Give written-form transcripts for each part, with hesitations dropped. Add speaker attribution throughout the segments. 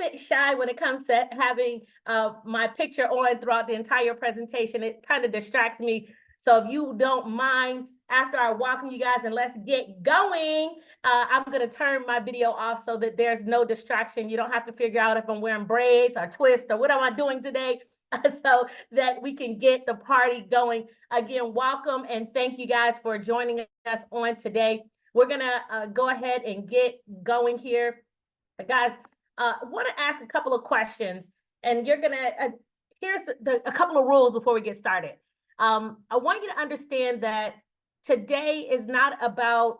Speaker 1: bit shy when it comes to having my picture on throughout the entire presentation. It kind of distracts me. So if you don't mind, after I welcome you guys and let's get going, I'm going to turn my video off so that there's no distraction. You don't have to figure out if I'm wearing braids or twists or what am I doing today, so that we can get the party going. Again, welcome and thank you guys for joining us on today. We're going to go ahead and get going here. Guys, I want to ask a couple of questions, and you're going to, here's a couple of rules before we get started. I want you to understand that today is not about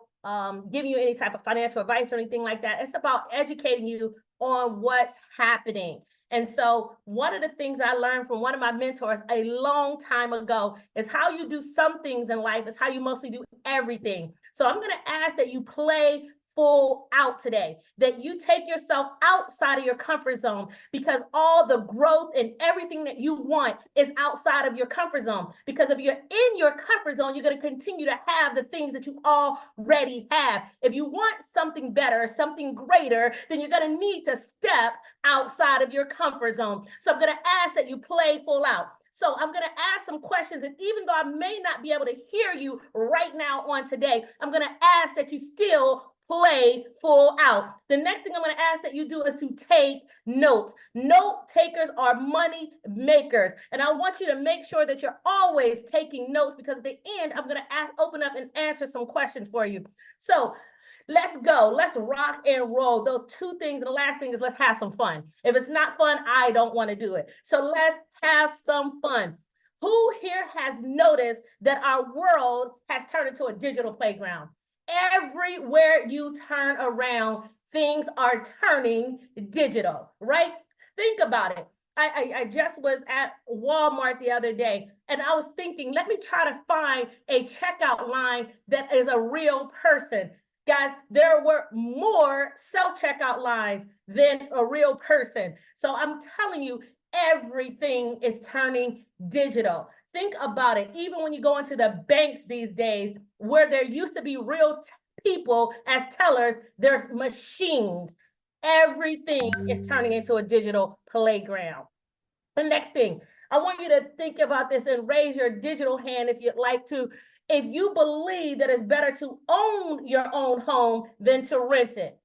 Speaker 1: giving you any type of financial advice or anything like that. It's about educating you on what's happening. And so one of the things I learned from one of my mentors a long time ago is how you do some things in life is how you mostly do everything. So I'm going to ask that you play full out today, that you take yourself outside of your comfort zone, because all the growth and everything that you want is outside of your comfort zone. Because if you're in your comfort zone, you're going to continue to have the things that you already have. If you want something better, something greater, then you're going to need to step outside of your comfort zone. So I'm going to ask that you play full out. So I'm going to ask some questions, and even though I may not be able to hear you right now on today, I'm going to ask that you still play full out. The next thing I'm going to ask that you do is to take notes. Note takers are money makers. And I want you to make sure that you're always taking notes, because at the end, I'm going to open up and answer some questions for you. So let's go. Let's rock and roll. Those two things. And the last thing is let's have some fun. If it's not fun, I don't want to do it. So let's have some fun. Who here has noticed that our world has turned into a digital playground? Everywhere you turn around, things are turning digital, right? Think about it. I just was at Walmart the other day, and I was thinking, let me try to find a checkout line that is a real person. Guys, there were more self-checkout lines than a real person. So I'm telling you, everything is turning digital. Think about it. Even when you go into the banks these days, where there used to be real people as tellers, they're machines. Everything is turning into a digital playground. The next thing, I want you to think about this and raise your digital hand if you'd like to. If you believe that it's better to own your own home than to rent it.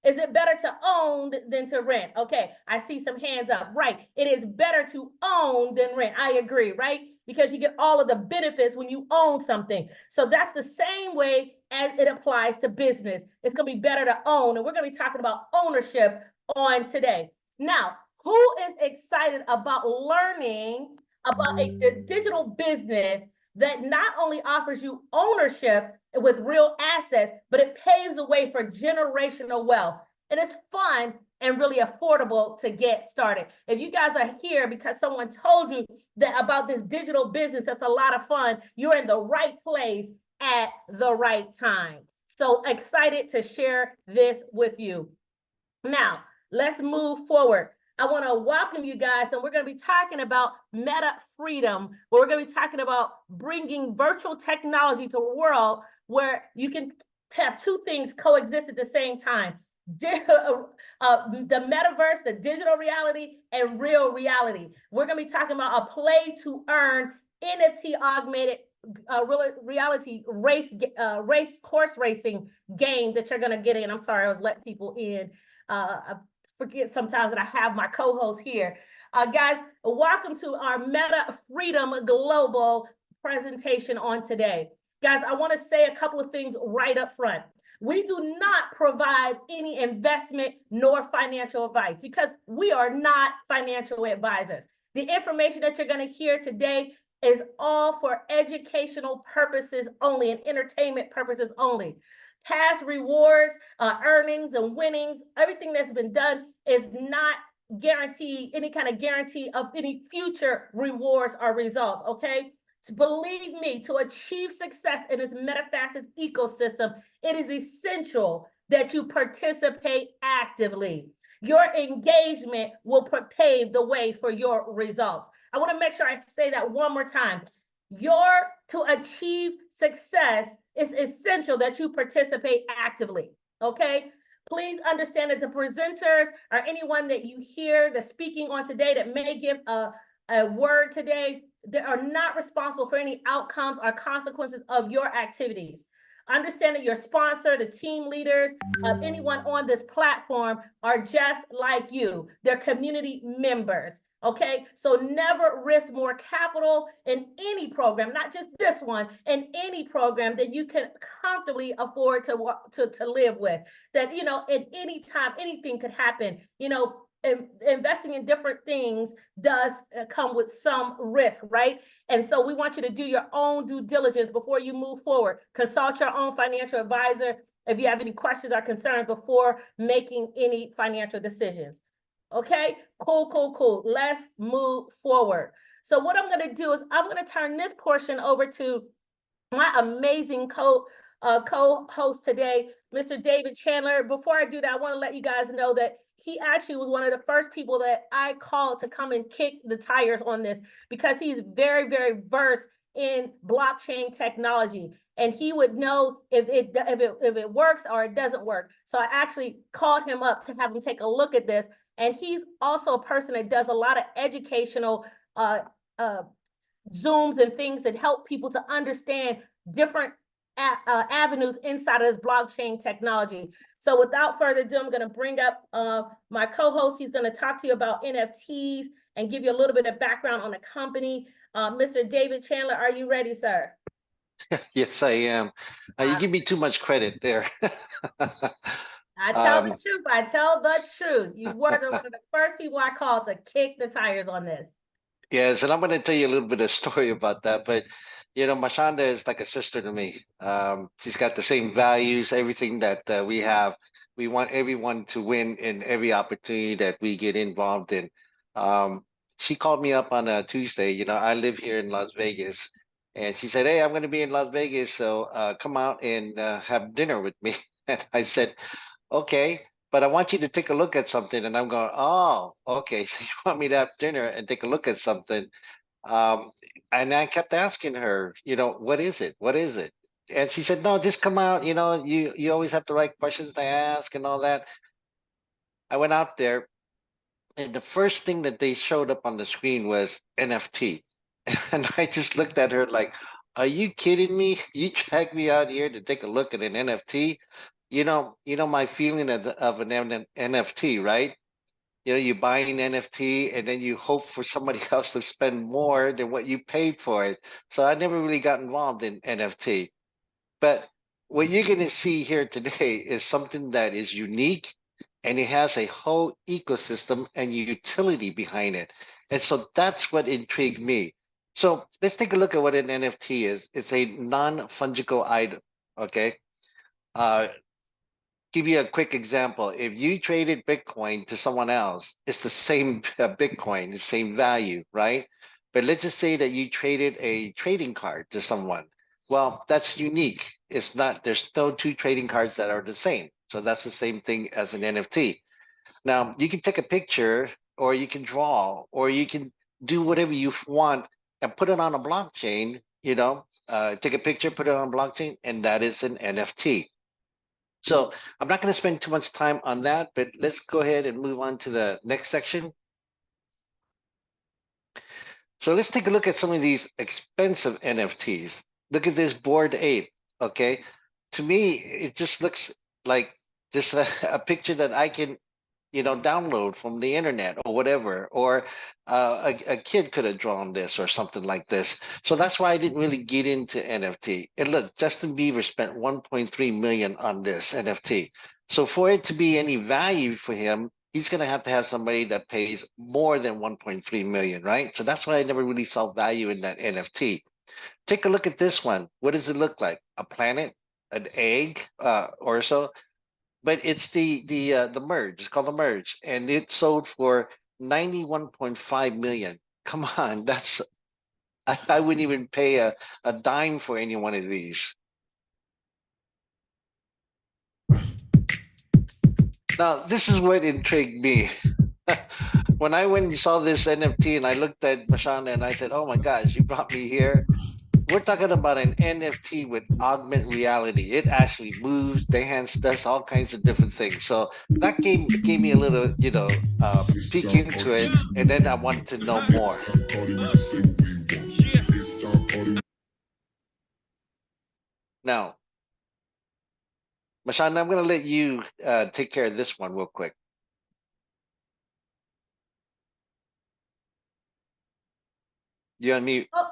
Speaker 1: Is it better to own than to rent? Okay, I see some hands up. Right, it is better to own than rent. I agree, right? Because you get all of the benefits when you own something. So that's the same way as it applies to business. It's going to be better to own, and we're going to be talking about ownership on today. Now, who is excited about learning about a digital business that not only offers you ownership with real assets, but it paves the way for generational wealth? And it's fun and really affordable to get started. If you guys are here because someone told you that about this digital business, that's a lot of fun, you're in the right place at the right time. So excited to share this with you. Now, let's move forward. I want to welcome you guys, and we're going to be talking about meta freedom, where we're going to be talking about bringing virtual technology to a world where you can have two things coexist at the same time. The metaverse, the digital reality, and real reality. We're going to be talking about a play to earn NFT augmented reality race course racing game that you're going to get in. I'm sorry, I was letting people in. I forget sometimes that I have my co-host here. Guys, welcome to our Meta Freedom Global presentation on today. Guys, I want to say a couple of things right up front. We do not provide any investment nor financial advice, because we are not financial advisors. The information that you're going to hear today is all for educational purposes only and entertainment purposes only. Past rewards, earnings and winnings, everything that's been done is not guarantee any kind of guarantee of any future rewards or results, okay? To believe me, to achieve success in this MetaFastest ecosystem, it is essential that you participate actively. Your engagement will pave the way for your results. I want to make sure I say that one more time. To achieve success, it's essential that you participate actively, okay? Please understand that the presenters or anyone that you hear that's speaking on today that may give a word today, they are not responsible for any outcomes or consequences of your activities. Understand that your sponsor, the team leaders, anyone on this platform are just like you. They're community members. Okay, so never risk more capital in any program, not just this one, in any program that you can comfortably afford to live with. That, you know, at any time, anything could happen. You know, investing in different things does come with some risk, right? And so we want you to do your own due diligence before you move forward. Consult your own financial advisor if you have any questions or concerns before making any financial decisions. Okay, cool. Let's move forward. So what I'm going to do is I'm going to turn this portion over to my amazing co-host today, Mr. David Chandler. Before I do that, I want to let you guys know that he actually was one of the first people that I called to come and kick the tires on this, because he's very, very versed in blockchain technology, and he would know if it works or it doesn't work. So I actually called him up to have him take a look at this. And he's also a person that does a lot of educational Zooms and things that help people to understand different avenues inside of this blockchain technology. So without further ado, I'm going to bring up my co-host. He's going to talk to you about NFTs and give you a little bit of background on the company. Mr. David Chandler, are you ready, sir?
Speaker 2: Yes, I am. You give me too much credit there.
Speaker 1: I tell the truth. I tell the truth. You were one of the first people I called to kick the tires on this.
Speaker 2: Yes, and I'm going to tell you a little bit of story about that. But, you know, Mashanda is like a sister to me. She's got the same values, everything that we have. We want everyone to win in every opportunity that we get involved in. She called me up on a Tuesday. You know, I live here in Las Vegas. And she said, "Hey, I'm going to be in Las Vegas, so come out and have dinner with me." And I said, "Okay, but I want you to take a look at something." And I'm going, "Oh, okay." So you want me to have dinner and take a look at something? Um, and I kept asking her, you know, "What is it? What is it?" And she said, "No, just come out. You know, you always have the right questions to ask and all that." I went out there, and the first thing that they showed up on the screen was NFT. And I just looked at her like, "Are you kidding me? You dragged me out here to take a look at an NFT? You know my feeling of an NFT, right? You know, you buy an NFT and then you hope for somebody else to spend more than what you paid for it. So I never really got involved in NFT. But what you're going to see here today is something that is unique, and it has a whole ecosystem and utility behind it. And so that's what intrigued me. So let's take a look at what an NFT is. It's a non-fungible item. Okay. Uh, give you a quick example. If you traded Bitcoin to someone else, it's the same Bitcoin, the same value, right? But let's just say that you traded a trading card to someone. Well, that's unique. It's not, there's no two trading cards that are the same. So that's the same thing as an NFT. Now, you can take a picture, or you can draw, or you can do whatever you want and put it on a blockchain, take a picture, put it on a blockchain, and that is an NFT. So I'm not going to spend too much time on that, but let's go ahead and move on to the next section. So let's take a look at some of these expensive NFTs. Look at this Bored Ape, okay? To me, it just looks like just a picture that I can download from the internet or whatever, or a kid could have drawn this or something like this. So that's why I didn't really get into NFT. And look, Justin Bieber spent 1.3 million on this NFT. So for it to be any value for him, he's going to have somebody that pays more than 1.3 million, right? So that's why I never really saw value in that NFT. Take a look at this one. What does it look like? A planet, an egg, or so? But it's the merge. It's called the merge, and it sold for 91.5 million. Come on, that's I wouldn't even pay a dime for any one of these. Now, this is what intrigued me. When I went and saw this NFT and I looked at Mashana and I said, "Oh my gosh, you brought me here." we're talking about an NFT with augmented reality. It actually moves, dance, does all kinds of different things. So that gave me a little, peek into it, and then I wanted to know more. Now, Mashana, I'm going to let you take care of this one real quick. You unmute.
Speaker 1: Oh,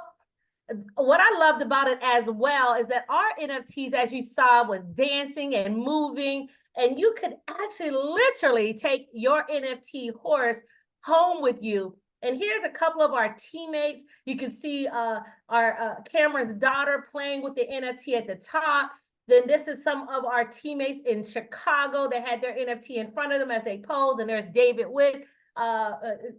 Speaker 1: what I loved about it as well is that our NFTs, as you saw, was dancing and moving, and you could actually literally take your NFT horse home with you. And here's a couple of our teammates. You can see our Cameron's daughter playing with the NFT at the top. Then this is some of our teammates in Chicago. They had their NFT in front of them as they posed, and there's David Witt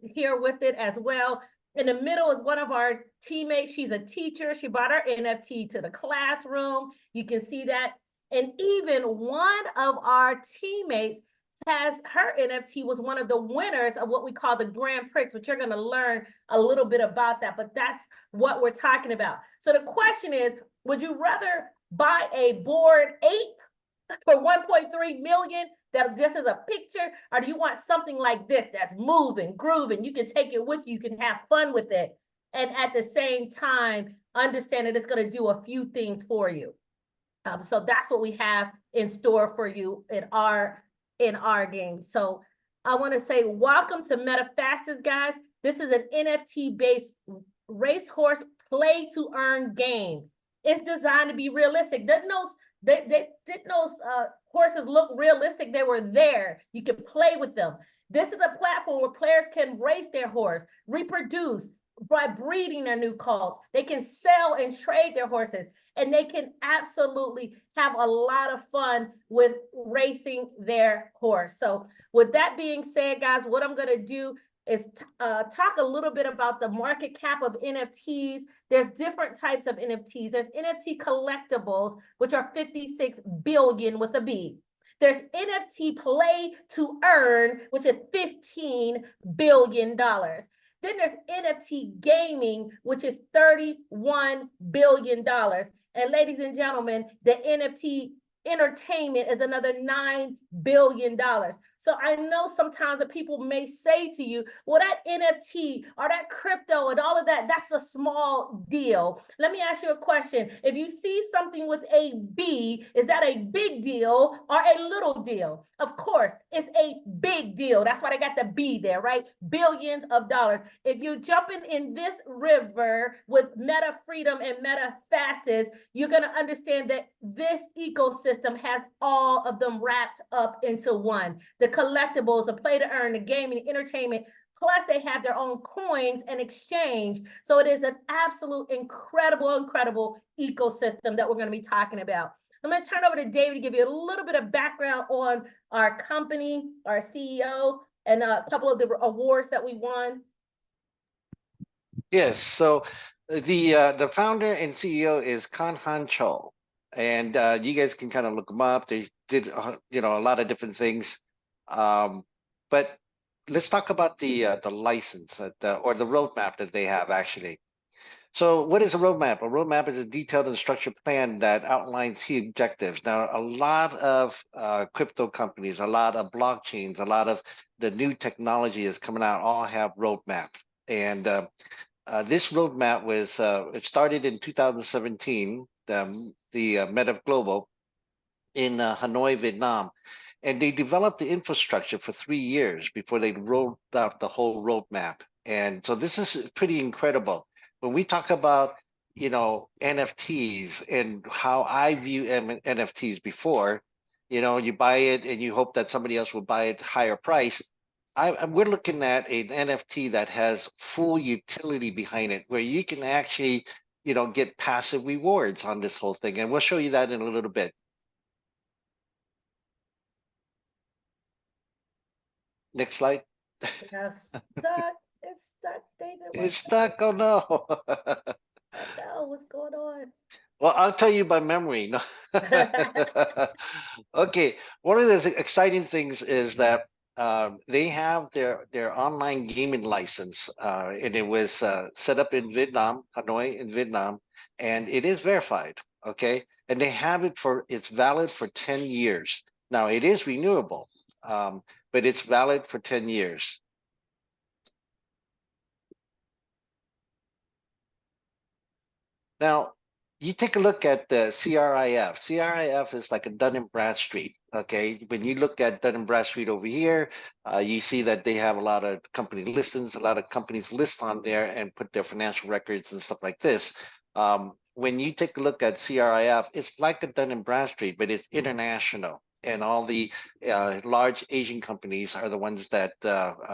Speaker 1: here with it as well. In the middle is one of our teammates. She's a teacher. She brought her NFT to the classroom. You can see that. And even one of our teammates has her NFT was one of the winners of what we call the Grand Prix, which you're going to learn a little bit about that. But that's what we're talking about. So the question is, would you rather buy a Bored Ape for 1.3 million that this is a picture, or do you want something like this that's moving, grooving? You can take it with you, you can have fun with it, and at the same time understand that it's going to do a few things for you. So that's what we have in store for you in our game. So I want to say welcome to MetaFastest, guys. This is an NFT based racehorse play to earn game. It's designed to be realistic. Didn't those horses look realistic? They were there. You can play with them. This is a platform where players can race their horse, reproduce by breeding their new colts. They can sell and trade their horses, and they can absolutely have a lot of fun with racing their horse. So with that being said, guys, what I'm going to do is talk a little bit about the market cap of NFTs. There's different types of NFTs. There's NFT collectibles, which are 56 billion with a B. There's NFT play to earn, which is $15 billion. Then there's NFT gaming, which is $31 billion. And ladies and gentlemen, the NFT entertainment is another $9 billion. So I know sometimes that people may say to you, well, that NFT or that crypto and all of that, that's a small deal. Let me ask you a question. If you see something with a B, is that a big deal or a little deal? Of course, it's a big deal. That's why they got the B there, right? Billions of dollars. If you're jumping in this river with Meta Freedom and MetaFastest, you're going to understand that this ecosystem has all of them wrapped up into one. The collectibles, the play to earn, the gaming, entertainment, plus they have their own coins and exchange. So it is an absolute incredible ecosystem that we're going to be talking about. I'm going to turn over to David to give you a little bit of background on our company, our CEO, and a couple of the awards that we won.
Speaker 2: Yes. So the founder and CEO is Han Cho, and you guys can kind of look them up. They did a lot of different things, but let's talk about the license or the roadmap that they have actually. So what is a roadmap? A roadmap is a detailed and structured plan that outlines key objectives. Now, a lot of crypto companies, a lot of blockchains, a lot of the new technology is coming out, all have roadmaps. And this roadmap was, it started in 2017, the Meta Global in Hanoi, Vietnam. And they developed the infrastructure for 3 years before they rolled out the whole roadmap. And so this is pretty incredible. When we talk about, NFTs and how I view NFTs before, you buy it and you hope that somebody else will buy it higher price. We're looking at an NFT that has full utility behind it, where you can actually, get passive rewards on this whole thing. And we'll show you that in a little bit. Next slide.
Speaker 1: It's stuck, David.
Speaker 2: It's stuck. Oh no.
Speaker 1: Oh no, what's going on?
Speaker 2: Well, I'll tell you by memory. No. Okay. One of the exciting things is that they have their online gaming license, and it was set up in Vietnam, Hanoi, in Vietnam, and it is verified. Okay, and they have it for, it's valid for 10 years. Now it is renewable, but it's valid for 10 years. Now, you take a look at the CRIF. CRIF is like a Dun & Bradstreet. Okay, when you look at Dun & Bradstreet over here, you see that they have a lot of company listings. A lot of companies list on there and put their financial records and stuff like this. When you take a look at CRIF, it's like a Dun & Bradstreet, but it's international. And all the large Asian companies are the ones that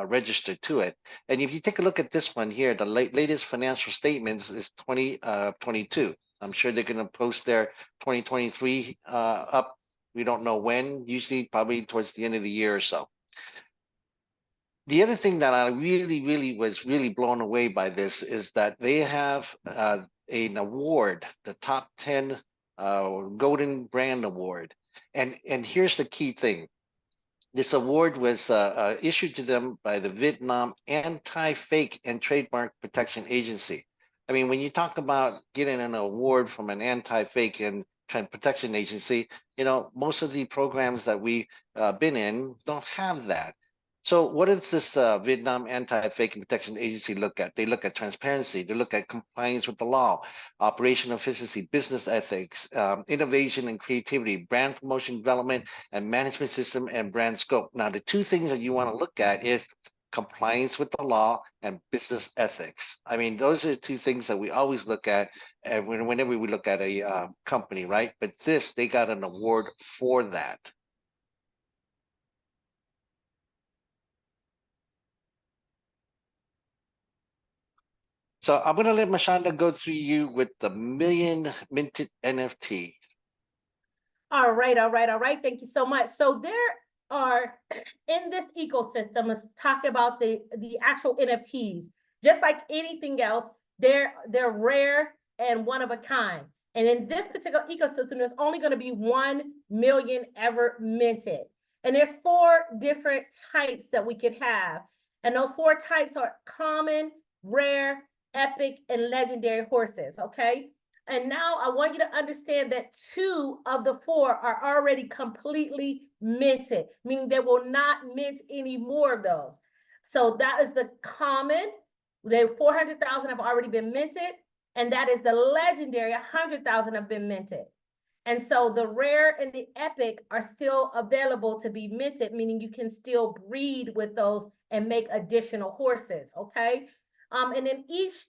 Speaker 2: register to it. And if you take a look at this one here, the latest financial statements is 2022. I'm sure they're going to post their 2023 up. We don't know when, usually probably towards the end of the year or so. The other thing that I really was blown away by this is that they have an award, the top 10 Golden Brand Award. And here's the key thing. This award was issued to them by the Vietnam Anti-Fake and Trademark Protection Agency. I mean, when you talk about getting an award from an anti-fake and protection agency, you know, most of the programs that we've been in don't have that. So what does this Vietnam Anti-Fake and Protection Agency look at? They look at transparency, they look at compliance with the law, operational efficiency, business ethics, innovation and creativity, brand promotion development, and management system and brand scope. Now, the two things that you want to look at is compliance with the law and business ethics. I mean, those are the two things that we always look at whenever we look at a company, right? But this, they got an award for that. So I'm going to let Mashanda go through you with the million minted NFTs.
Speaker 1: All right. Thank you so much. So there are, in this ecosystem, let's talk about the actual NFTs. Just like anything else, they're rare and one of a kind. And in this particular ecosystem, there's only going to be 1 million ever minted. And there's 4 different types that we could have. And those 4 types are common, rare, epic, and legendary horses, okay? And now I want you to understand that 2 of the 4 are already completely minted, meaning they will not mint any more of those. So that is the common. The 400,000 have already been minted, and that is the legendary, 100,000 have been minted. And so the rare and the epic are still available to be minted, meaning you can still breed with those and make additional horses, okay? And then each,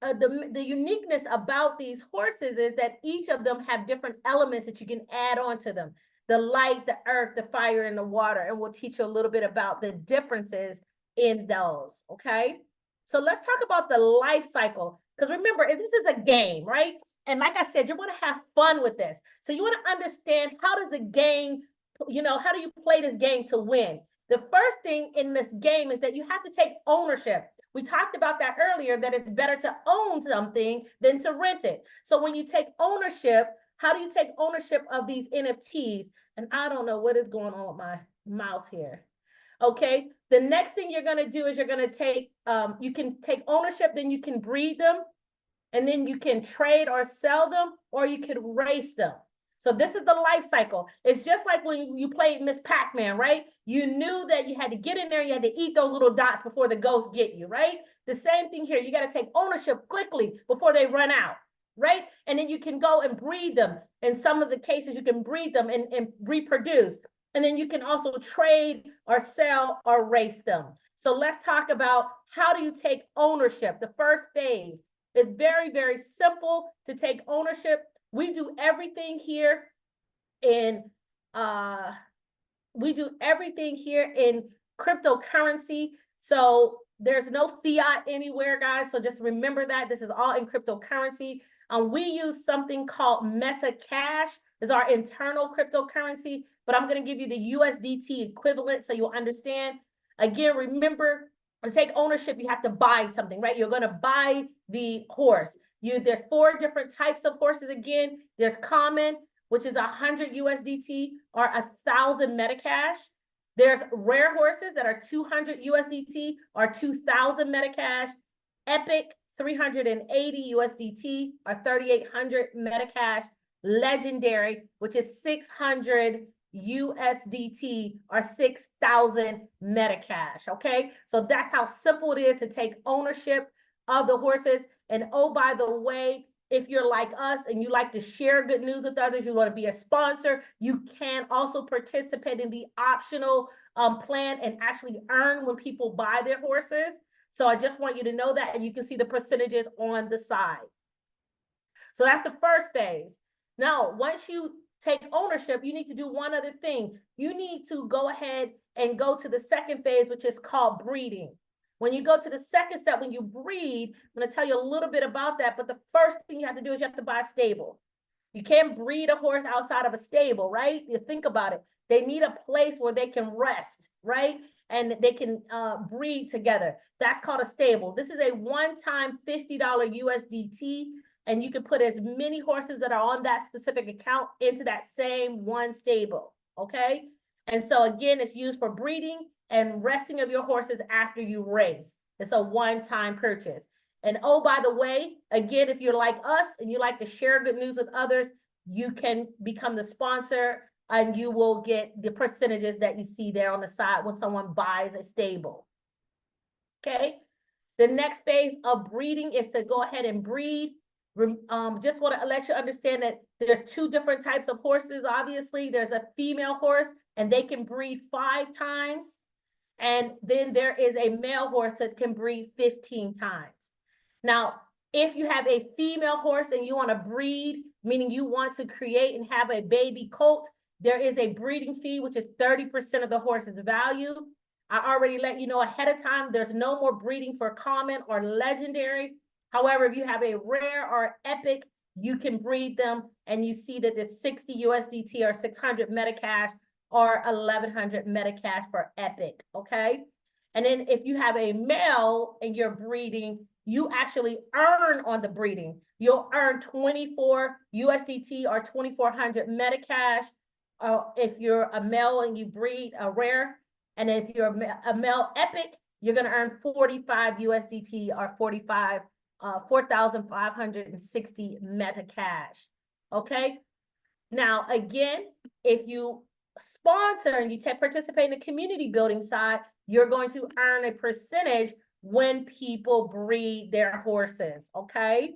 Speaker 1: the uniqueness about these horses is that each of them have different elements that you can add on to them. The light, the earth, the fire, and the water. And we'll teach you a little bit about the differences in those, okay? So let's talk about the life cycle. Because remember, this is a game, right? And like I said, you want to have fun with this. So you want to understand, how does the game, you know, how do you play this game to win? The first thing in this game is that you have to take ownership. We talked about that earlier, that it's better to own something than to rent it. So when you take ownership, how do you take ownership of these NFTs? And I don't know what is going on with my mouse here. Okay, the next thing you're going to do is you're going to take, you can take ownership, then you can breed them, and then you can trade or sell them, or you could race them. So this is the life cycle. It's just like when you played Miss Pac-Man, right? You knew that you had to get in there, you had to eat those little dots before the ghosts get you, right? The same thing here. You got to take ownership quickly before they run out, right? And then you can go and breed them. In some of the cases, you can breed them and reproduce. And then you can also trade or sell or race them. So let's talk about, how do you take ownership? The first phase is very, very simple to take ownership. We do everything here in cryptocurrency. So there's no fiat anywhere, guys. So just remember that this is all in cryptocurrency. We use something called MetaCash is our internal cryptocurrency, but I'm going to give you the USDT equivalent so you'll understand. Again, remember, to take ownership, you have to buy something, right? You're going to buy the horse. There's 4 different types of horses. Again, there's common, which is 100 USDT or 1,000 MetaCash. There's rare horses that are 200 USDT or 2,000 MetaCash. Epic, 380 USDT or 3,800 MetaCash. Legendary, which is 600 USDT or 6,000 MetaCash. Okay, so that's how simple it is to take ownership of the horses. And oh, by the way, if you're like us and you like to share good news with others, you want to be a sponsor, you can also participate in the optional plan and actually earn when people buy their horses. So I just want you to know that, and you can see the percentages on the side. So that's the first phase. Now, once you take ownership, you need to do one other thing. You need to go ahead and go to the second phase, which is called breeding. When you go to the second step, when you breed, I'm going to tell you a little bit about that. But the first thing you have to do is you have to buy a stable. You can't breed a horse outside of a stable, right? You think about it. They need a place where they can rest, right? And they can breed together. That's called a stable. This is a one-time $50 USDT, and you can put as many horses that are on that specific account into that same one stable, okay? And so again, it's used for breeding and resting of your horses after you race. It's a one-time purchase. And oh, by the way, again, if you're like us and you like to share good news with others, you can become the sponsor and you will get the percentages that you see there on the side when someone buys a stable. Okay. The next phase of breeding is to go ahead and breed. Just want to let you understand that there's two different types of horses. Obviously, there's a female horse and they can breed 5 times. And then there is a male horse that can breed 15 times. Now, if you have a female horse and you want to breed, meaning you want to create and have a baby colt, there is a breeding fee, which is 30% of the horse's value. I already let you know ahead of time, there's no more breeding for common or legendary. However, if you have a rare or epic, you can breed them, and you see that it's 60 USDT or 600 MetaCash or 1,100 MetaCash for epic, okay? And then if you have a male and you're breeding, you actually earn on the breeding. You'll earn 24 USDT or 2,400 MetaCash if you're a male and you breed a rare. And if you're a male epic, you're going to earn 45 USDT or 4,560 MetaCash. Okay. Now, again, if you sponsor and you participate in the community building side, you're going to earn a percentage when people breed their horses. Okay.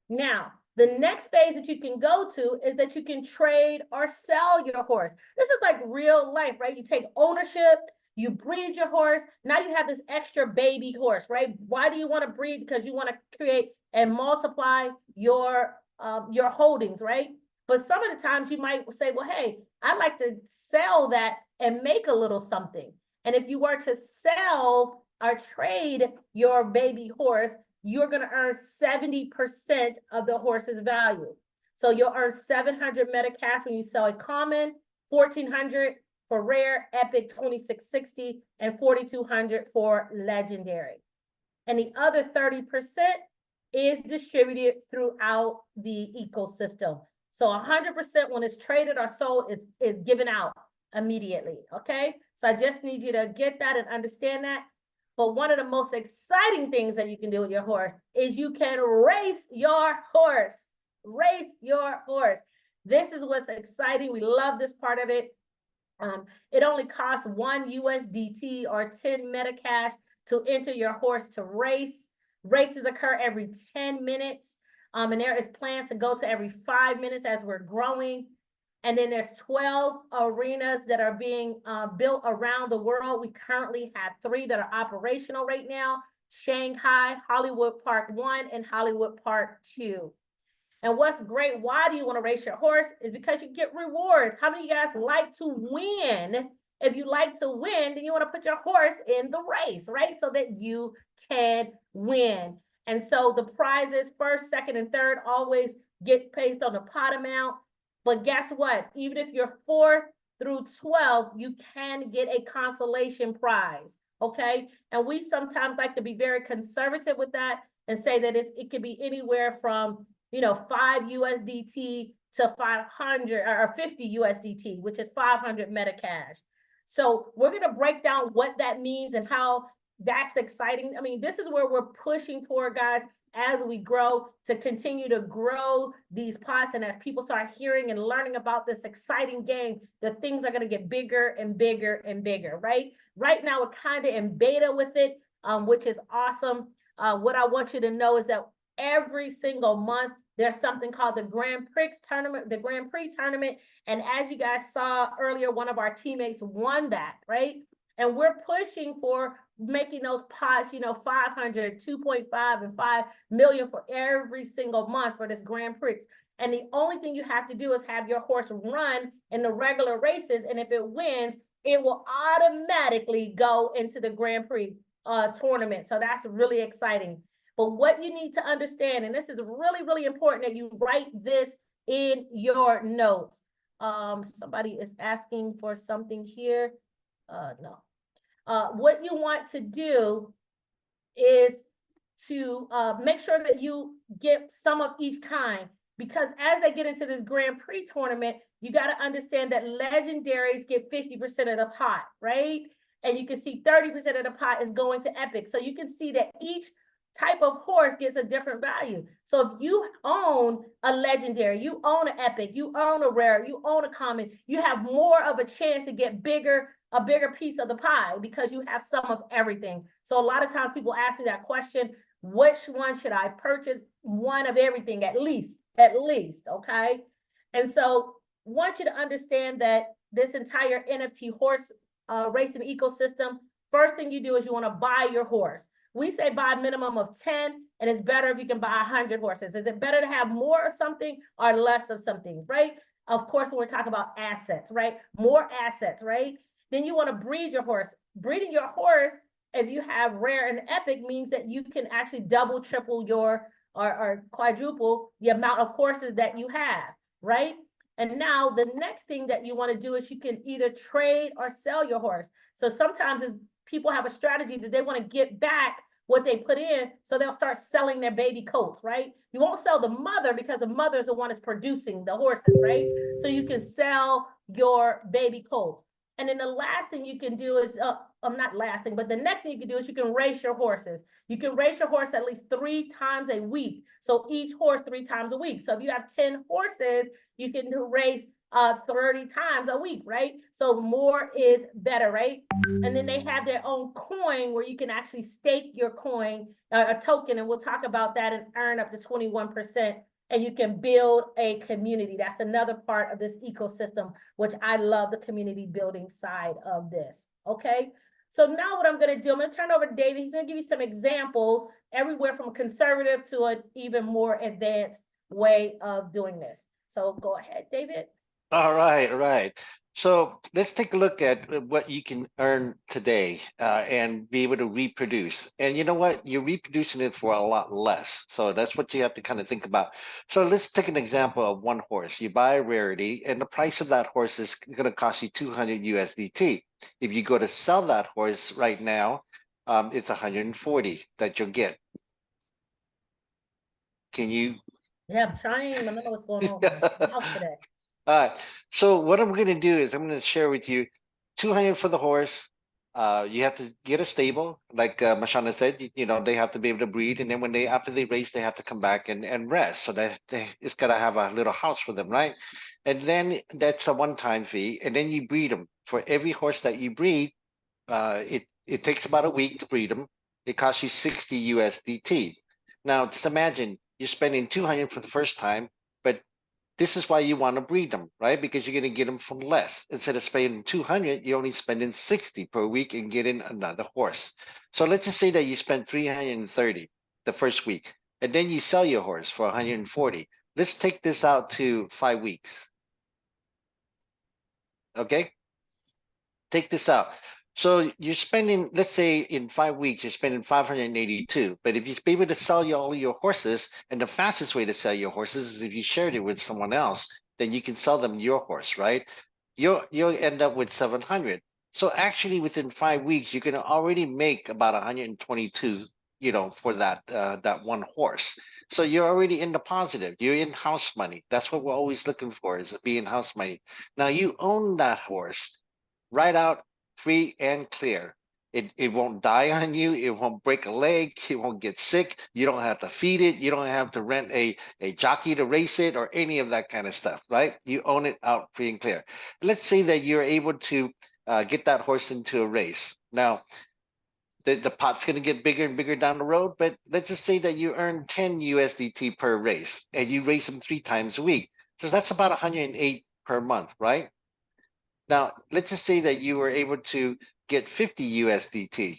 Speaker 1: Now, the next phase that you can go to is that you can trade or sell your horse. This is like real life, right? You take ownership, you breed your horse. Now you have this extra baby horse, right? Why do you want to breed? Because you want to create and multiply your holdings, right? But some of the times you might say, well, hey, I'd like to sell that and make a little something. And if you were to sell or trade your baby horse, you're going to earn 70% of the horse's value. So you'll earn 700 MetaCash when you sell a common, 1,400 for rare, epic 2,660, and 4,200 for legendary. And the other 30% is distributed throughout the ecosystem. So 100% when it's traded or sold is given out immediately, okay? So I just need you to get that and understand that. But one of the most exciting things that you can do with your horse is you can race your horse. Race your horse. This is what's exciting. We love this part of it. It only costs 1 USDT or 10 MetaCash to enter your horse to race. Races occur every 10 minutes. And there is plans to go to every 5 minutes as we're growing. And then there's 12 arenas that are being built around the world. We currently have 3 that are operational right now: Shanghai, Hollywood Park 1, and Hollywood Park 2. And what's great, why do you want to race your horse? Is because you get rewards. How many of you guys like to win? If you like to win, then you want to put your horse in the race, right? So that you can win. And so the prizes, first, second, and third, always get based on the pot amount. But guess what? Even if you're 4 through 12, you can get a consolation prize, okay? And we sometimes like to be very conservative with that and say that it could be anywhere from 5 USDT to 500 or 50 USDT, which is 500 MetaCash. So we're going to break down what that means and how that's exciting. I mean, this is where we're pushing toward, guys, as we grow, to continue to grow these pods. And as people start hearing and learning about this exciting game, the things are going to get bigger and bigger and bigger, right? Right now, we're kind of in beta with it, which is awesome. What I want you to know is that every single month, there's something called the Grand Prix tournament, the Grand Prix tournament. And as you guys saw earlier, one of our teammates won that, right? And we're pushing for making those pots, 500, 2.5, and 5 million for every single month for this Grand Prix. And the only thing you have to do is have your horse run in the regular races. And if it wins, it will automatically go into the Grand Prix tournament. So that's really exciting. But what you need to understand, and this is really, really important that you write this in your notes. Somebody is asking for something here. No. What you want to do is to make sure that you get some of each kind, because as they get into this Grand Prix tournament, you got to understand that legendaries get 50% of the pot, right? And you can see 30% of the pot is going to epic. So you can see that each type of horse gets a different value. So if you own a legendary, you own an epic, you own a rare, you own a common, you have more of a chance to get a bigger piece of the pie because you have some of everything. So a lot of times people ask me that question, which one should I purchase? One of everything, at least, okay? And so I want you to understand that this entire NFT horse racing ecosystem, first thing you do is you want to buy your horse. We say buy a minimum of 10, and it's better if you can buy 100 horses. Is it better to have more of something or less of something, right? Of course, when we're talking about assets, right? More assets, right? Then you want to breed your horse. Breeding your horse, if you have rare and epic, means that you can actually double, triple your, or quadruple the amount of horses that you have, right? And now the next thing that you want to do is you can either trade or sell your horse. So sometimes people have a strategy that they want to get back what they put in, so they'll start selling their baby colts, right? You won't sell the mother because the mother is the one that's producing the horses, right? So you can sell your baby colt. And then the last thing you can do is, not last thing, but the next thing you can do is you can race your horses. You can race your horse at least 3 times a week. So each horse 3 times a week. So if you have 10 horses, you can race 30 times a week, right? So more is better, right? And then they have their own coin where you can actually stake your coin, a token, and we'll talk about that, and earn up to 21%. And you can build a community. That's another part of this ecosystem, which I love, the community building side of this, okay? So now what I'm gonna do, I'm gonna turn over to David. He's gonna give you some examples everywhere from a conservative to an even more advanced way of doing this. So go ahead, David.
Speaker 2: All right. So let's take a look at what you can earn today and be able to reproduce. And you know what? You're reproducing it for a lot less. So that's what you have to kind of think about. So let's take an example of one horse. You buy a rarity, and the price of that horse is going to cost you 200 USDT. If you go to sell that horse right now, it's 140 that you'll get. Can you?
Speaker 1: Yeah, I'm trying. I don't know what's going on with my house today.
Speaker 2: All right. So what I'm going to do is I'm going to share with you 200 for the horse. You have to get a stable, like Mashana said. They have to be able to breed, and then after they race, they have to come back and rest. So that it's got to have a little house for them, right? And then that's a one-time fee, and then you breed them. For every horse that you breed, it takes about a week to breed them. It costs you 60 USDT. Now, just imagine you're spending 200 for the first time, but this is why you want to breed them, right? Because you're going to get them for less. Instead of spending 200, you're only spending 60 per week and getting another horse. So let's just say that you spend 330 the first week, and then you sell your horse for 140. Let's take this out to 5 weeks. Okay? Take this out. So you're spending, let's say in 5 weeks, you're spending 582. But if you're able to sell all your horses, and the fastest way to sell your horses is if you shared it with someone else, then you can sell them your horse, right? You'll end up with 700. So actually within 5 weeks, you can already make about 122, for that one horse. So you're already in the positive. You're in house money. That's what we're always looking for, is being house money. Now you own that horse right out, free and clear. It won't die on you. It won't break a leg. It won't get sick. You don't have to feed it. You don't have to rent a jockey to race it or any of that kind of stuff, right? You own it out free and clear. Let's say that you're able to get that horse into a race. Now, the pot's going to get bigger and bigger down the road, but let's just say that you earn 10 USDT per race and you race them 3 times a week. So that's about 108 per month, right? Now, let's just say that you were able to get 50 USDT.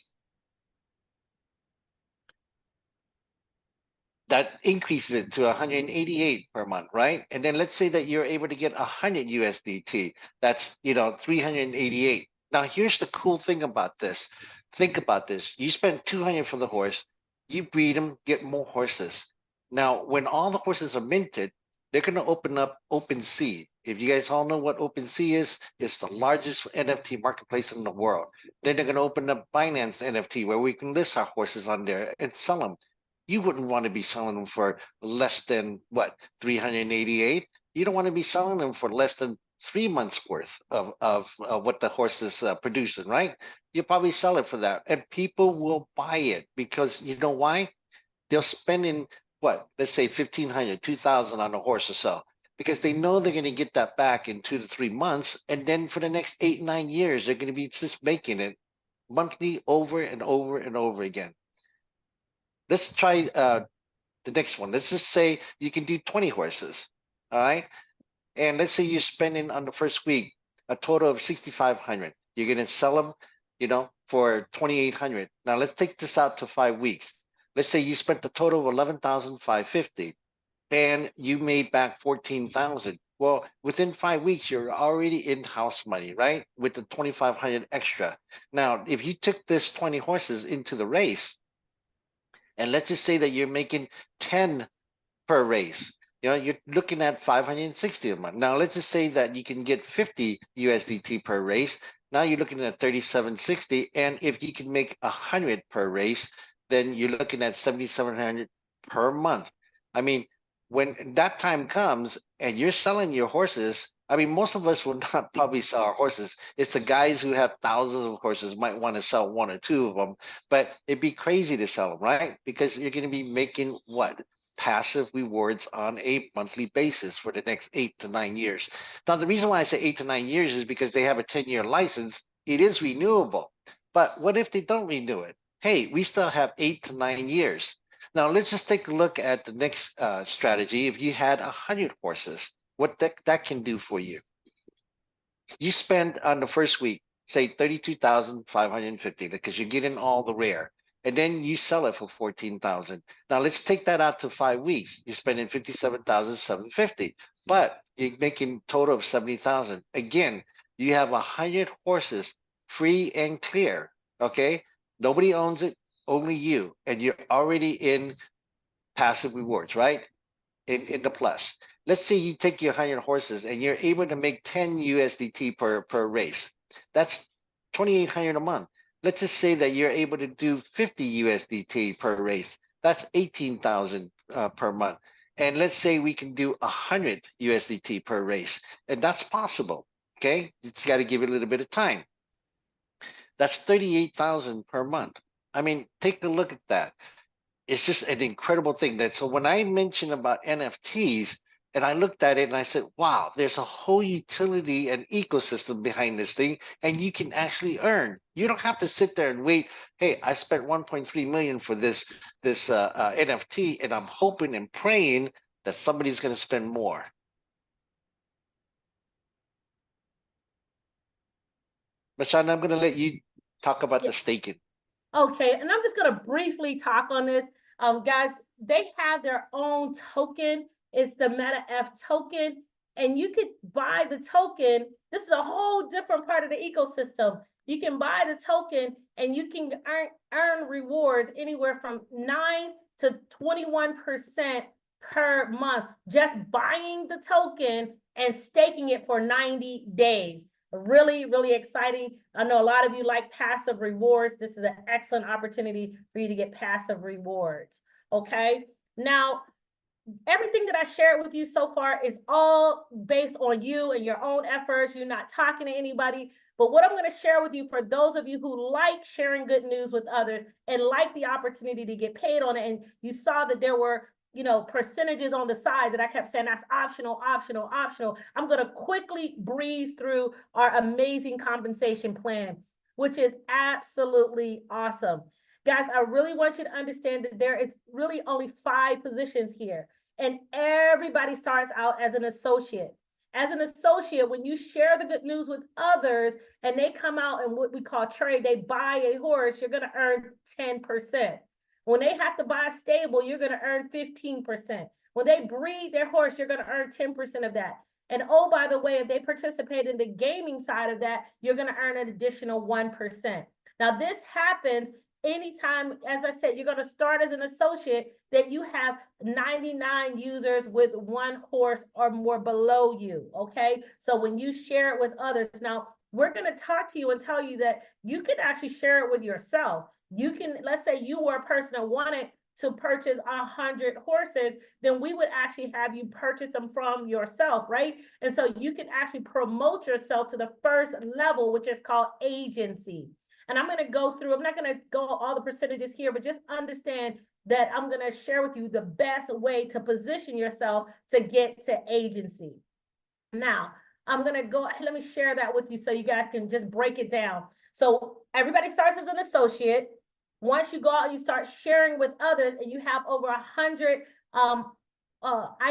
Speaker 2: That increases it to 188 per month, right? And then let's say that you're able to get 100 USDT. That's, 388. Now, here's the cool thing about this. Think about this. You spend 200 for the horse, you breed them, get more horses. Now, when all the horses are minted, they're going to open up OpenSea. If you guys all know what OpenSea is, it's the largest NFT marketplace in the world. Then they're going to open up Binance NFT, where we can list our horses on there and sell them. You wouldn't want to be selling them for less than what, 388? You don't want to be selling them for less than 3 months worth of what the horse is producing, right? You probably sell it for that, and people will buy it because you know why? They'll spend in what, let's say 1,500, 2,000 on a horse or so, because they know they're going to get that back in 2 to 3 months, and then for the next 8, 9 years, they're going to be just making it monthly over and over and over again. Let's try the next one. Let's just say you can do 20 horses, all right? And let's say you're spending on the first week a total of 6,500. You're going to sell them, for 2,800. Now let's take this out to 5 weeks. Let's say you spent a total of 11,550 and you made back 14,000. Well, within 5 weeks, you're already in house money, right? With the 2,500 extra. Now, if you took this 20 horses into the race, and let's just say that you're making 10 per race, you're looking at 560 a month. Now, let's just say that you can get 50 USDT per race. Now you're looking at 3760. And if you can make 100 per race, then you're looking at 7,700 per month. I mean, when that time comes and you're selling your horses, I mean, most of us will not probably sell our horses. It's the guys who have thousands of horses might want to sell 1 or 2 of them, but it'd be crazy to sell them, right? Because you're going to be making what? Passive rewards on a monthly basis for the next 8 to 9 years. Now, the reason why I say 8 to 9 years is because they have a 10-year license. It is renewable. But what if they don't renew it? Hey, we still have 8 to 9 years. Now, let's just take a look at the next strategy. If you had 100 horses, what that can do for you. You spend on the first week, say 32,550, because you're getting all the rare. And then you sell it for 14,000. Now let's take that out to 5 weeks. You're spending 57,750, but you're making total of 70,000. Again, you have 100 horses free and clear. Okay, nobody owns it, only you, and you're already in passive rewards, right? In the plus. Let's say you take your 100 horses and you're able to make 10 USDT per race. That's 2,800 a month. Let's just say that you're able to do 50 USDT per race. That's 18,000 per month. And let's say we can do 100 USDT per race, and that's possible. Okay, you just got to give it a little bit of time. That's 38,000 per month. I mean, take a look at that. It's just an incredible thing. That so when I mentioned about NFTs and I looked at it and I said, wow, there's a whole utility and ecosystem behind this thing, and you can actually earn. You don't have to sit there and wait. Hey, I spent 1.3 million for this NFT, and I'm hoping and praying that somebody's going to spend more. Mashana, I'm going to let you talk about the staking.
Speaker 1: Okay, and I'm just going to briefly talk on this. Guys, they have their own token. It's the MetaF token, and you could buy the token. This is a whole different part of the ecosystem. You can buy the token, and you can earn rewards anywhere from 9 to 21% per month just buying the token and staking it for 90 days. Really, really exciting. I know a lot of you like passive rewards. This is an excellent opportunity for you to get passive rewards. Okay. Now, everything that I shared with you so far is all based on you and your own efforts. You're not talking to anybody. But what I'm going to share with you, for those of you who like sharing good news with others and like the opportunity to get paid on it, and you saw that there were, you know, percentages on the side that I kept saying that's optional, optional, optional. I'm going to quickly breeze through our amazing compensation plan, which is absolutely awesome. Guys, I really want you to understand that there is really only 5 positions here, and everybody starts out as an associate. As an associate, when you share the good news with others and they come out and what we call trade, they buy a horse, you're going to earn 10%. When they have to buy a stable, you're going to earn 15%. When they breed their horse, you're going to earn 10% of that. And oh, by the way, if they participate in the gaming side of that, you're going to earn an additional 1%. Now, this happens anytime, as I said, you're going to start as an associate, that you have 99 users with 1 horse or more below you, okay? So when you share it with others, now we're going to talk to you and tell you that you can actually share it with yourself. You can, let's say you were a person that wanted to purchase 100 horses, then we would actually have you purchase them from yourself, right? And so you can actually promote yourself to the first level, which is called agency. And I'm going to go through, I'm not going to go all the percentages here, but just understand that I'm going to share with you the best way to position yourself to get to agency. Now, I'm going to go, let me share that with you so you guys can just break it down. So everybody starts as an associate. Once you go out and you start sharing with others and you have over 100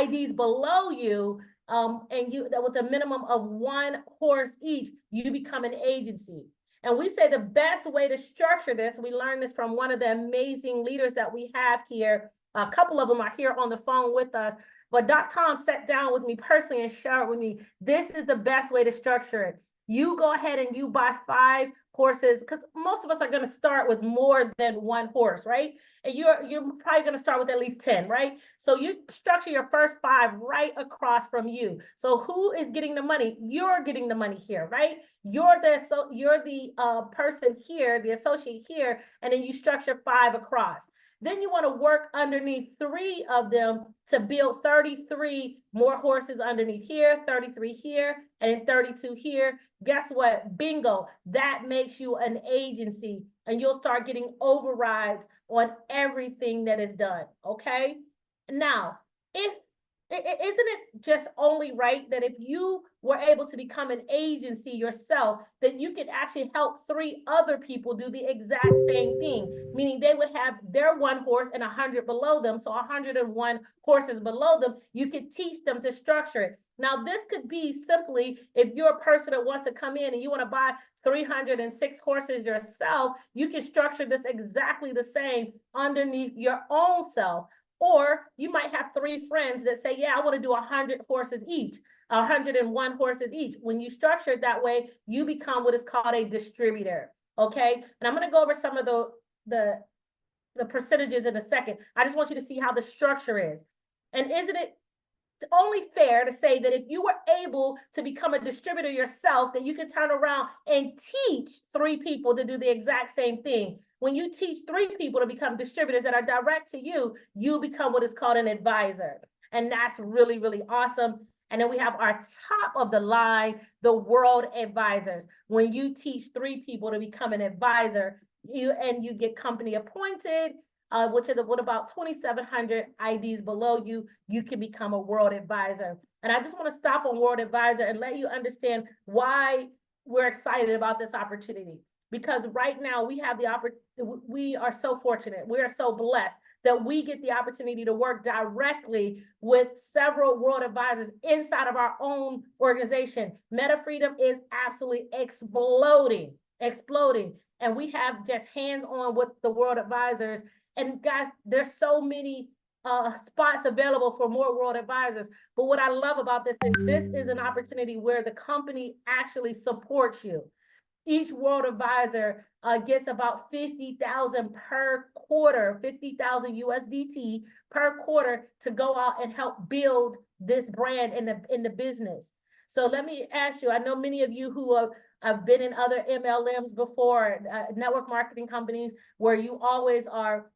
Speaker 1: IDs below you, and you with a minimum of 1 horse each, you become an agency. And we say the best way to structure this, we learned this from one of the amazing leaders that we have here. A couple of them are here on the phone with us. But Doc Tom sat down with me personally and shared with me, this is the best way to structure it. You go ahead and you buy 5 horses, because most of us are going to start with more than 1 horse, right? And you're probably going to start with at least 10, right? So you structure your first 5 right across from you. So who is getting the money? You're getting the money here, right? You're the person here, the associate here, and then you structure 5 across. Then you want to work underneath 3 of them to build 33 more horses underneath here, 33 here, and then 32 here. Guess what? Bingo. That makes you an agency, and you'll start getting overrides on everything that is done. Okay. Now, isn't it just only right that if you were able to become an agency yourself, that you could actually help 3 other people do the exact same thing, meaning they would have their 1 horse and 100 below them, so 101 horses below them. You could teach them to structure it. Now, this could be simply if you're a person that wants to come in and you want to buy 306 horses yourself, you can structure this exactly the same underneath your own self. Or you might have 3 friends that say, yeah, I want to do 100 horses each, 101 horses each. When you structure it that way, you become what is called a distributor. Okay. And I'm going to go over some of the percentages in a second. I just want you to see how the structure is. And isn't it only fair to say that if you were able to become a distributor yourself, that you can turn around and teach 3 people to do the exact same thing? When you teach 3 people to become distributors that are direct to you, you become what is called an advisor. And that's really, really awesome. And then we have our top of the line, the world advisors. When you teach 3 people to become an advisor, you get company appointed, which are what about 2,700 IDs below you, you can become a world advisor. And I just want to stop on world advisor and let you understand why we're excited about this opportunity. Because right now we have the opportunity, we are so fortunate, we are so blessed that we get the opportunity to work directly with several world advisors inside of our own organization. Meta Freedom is absolutely exploding. And we have just hands-on with the world advisors. And guys, there's so many spots available for more world advisors. But what I love about this is an opportunity where the company actually supports you. Each world advisor gets about 50,000 per quarter, 50,000 USDT per quarter to go out and help build this brand in the business. So let me ask you, I know many of you who have been in other MLMs before, network marketing companies, where you always are,